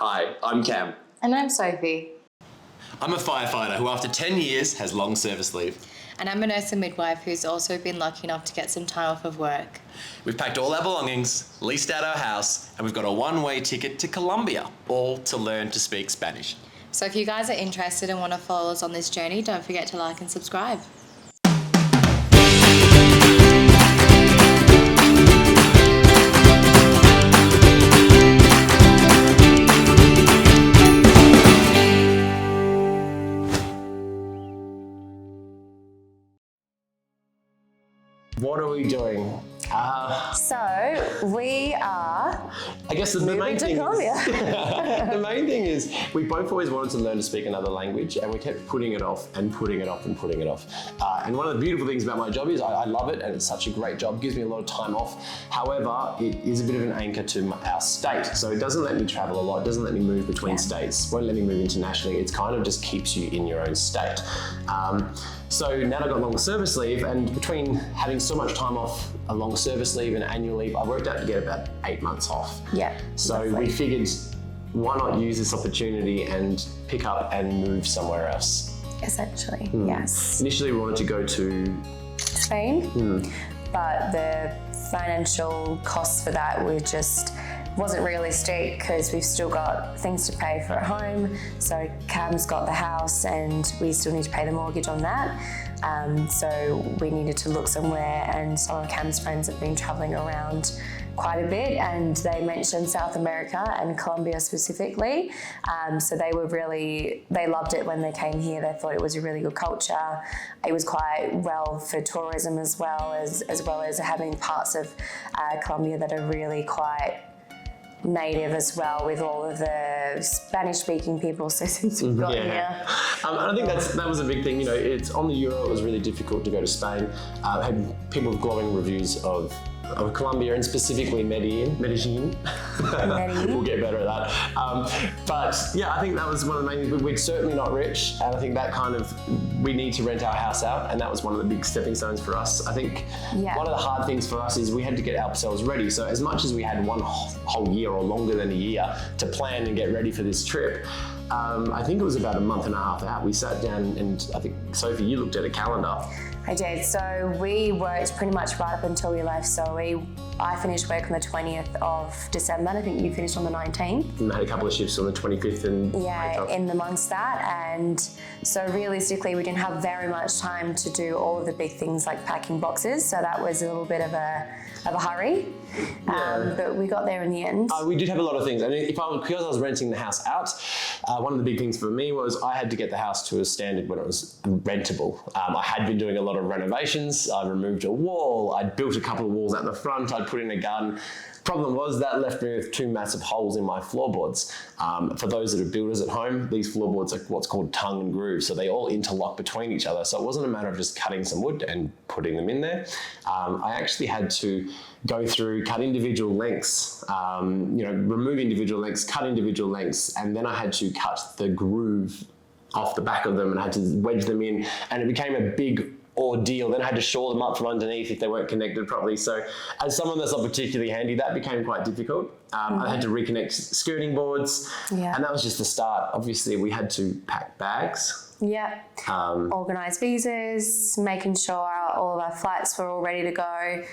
Hi, I'm Cam. And I'm Sophie. I'm a firefighter who after 10 years has long service leave. And I'm a nurse and midwife who's also been lucky enough to get some time off of work. We've packed all our belongings, leased out our house, and we've got a one-way ticket to Colombia, all to learn to speak Spanish. So if you guys are interested and want to follow us on this journey, don't forget to like and subscribe. What are we doing? So we are. I guess the main to thing Colombia. is, the main thing is we both always wanted to learn to speak another language, and we kept putting it off and putting it off and putting it off. And one of the beautiful things about my job is I love it, and it's such a great job. It gives me a lot of time off. However, it is a bit of an anchor to our state, so it doesn't let me travel a lot. It doesn't let me move between states. Won't let me move internationally. It's kind of just keeps you in your own state. So now that I've got long service leave, and between having so much time off, a long service leave and annual leave, I worked out to get about 8 months off. Yeah. So lovely. we figured, why not use this opportunity and pick up and move somewhere else? Essentially, yes. Initially, we wanted to go to Spain, but the financial costs for that wasn't realistic because we've still got things to pay for at home. So Cam's got the house and we still need to pay the mortgage on that. So we needed to look somewhere, and some of Cam's friends have been traveling around quite a bit, and they mentioned South America and Colombia specifically. So they loved it when they came here. They thought it was a really good culture. It was quite well for tourism as well as having parts of Colombia that are really quite native as well, with all of the Spanish-speaking people. So since we've got here, and I think that was a big thing. You know, it's on the Euro. It was really difficult to go to Spain. I had people with glowing reviews of Colombia, and specifically Medellin. We'll get better at that. But yeah, I think that was one of the main things. We're certainly not rich, and I think that we need to rent our house out, and that was one of the big stepping stones for us. I think one of the hard things for us is we had to get ourselves ready. So as much as we had one whole year or longer than a year to plan and get ready for this trip, I think it was about a month and a half out. We sat down, and I think, Sophie, you looked at a calendar. I did. So we worked pretty much right up until we left. So I finished work on the 20th of December. I think you finished on the 19th. And had a couple of shifts on the 25th and in amongst that. And so realistically, we didn't have very much time to do all of the big things like packing boxes. So that was a little bit of a hurry. But we got there in the end. We did have a lot of things. I mean, because I was renting the house out, one of the big things for me was I had to get the house to a standard when it was rentable. I had been doing a lot of renovations. I removed a wall. I'd built a couple of walls at the front. I'd put in a garden. Problem was that left me with 2 massive holes in my floorboards. For those that are builders at home, these floorboards are what's called tongue and groove, so they all interlock between each other. So it wasn't a matter of just cutting some wood and putting them in there. I actually had to go through, cut individual lengths, remove individual lengths, cut individual lengths, and then I had to cut the groove off the back of them and I had to wedge them in, and it became a big ordeal. Then I had to shore them up from underneath if they weren't connected properly. So as someone that's not particularly handy, that became quite difficult. I had to reconnect skirting boards, and that was just the start. Obviously, we had to pack bags. Yeah. Organise visas, making sure all of our flights were all ready to go.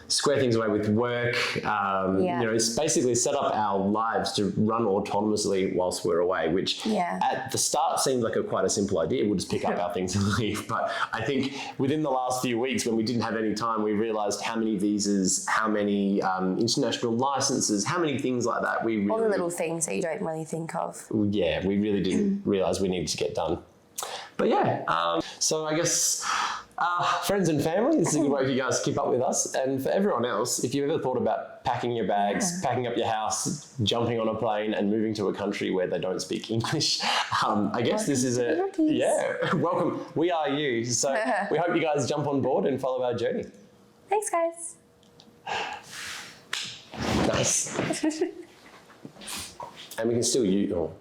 Square things away with work, it's basically set up our lives to run autonomously whilst we're away, which at the start seemed like quite a simple idea. We'll just pick up our things and leave. But I think within the last few weeks, when we didn't have any time, we realised how many visas, how many international licenses, how many things like that. All the little things that you don't really think of. Yeah, we really didn't realise we needed to get done. But so I guess... friends and family, this is a good way for you guys to keep up with us. And for everyone else, if you've ever thought about packing your bags, packing up your house, jumping on a plane and moving to a country where they don't speak English, I guess this is welcome. We are you. So we hope you guys jump on board and follow our journey. Thanks, guys. Nice. And we can still use...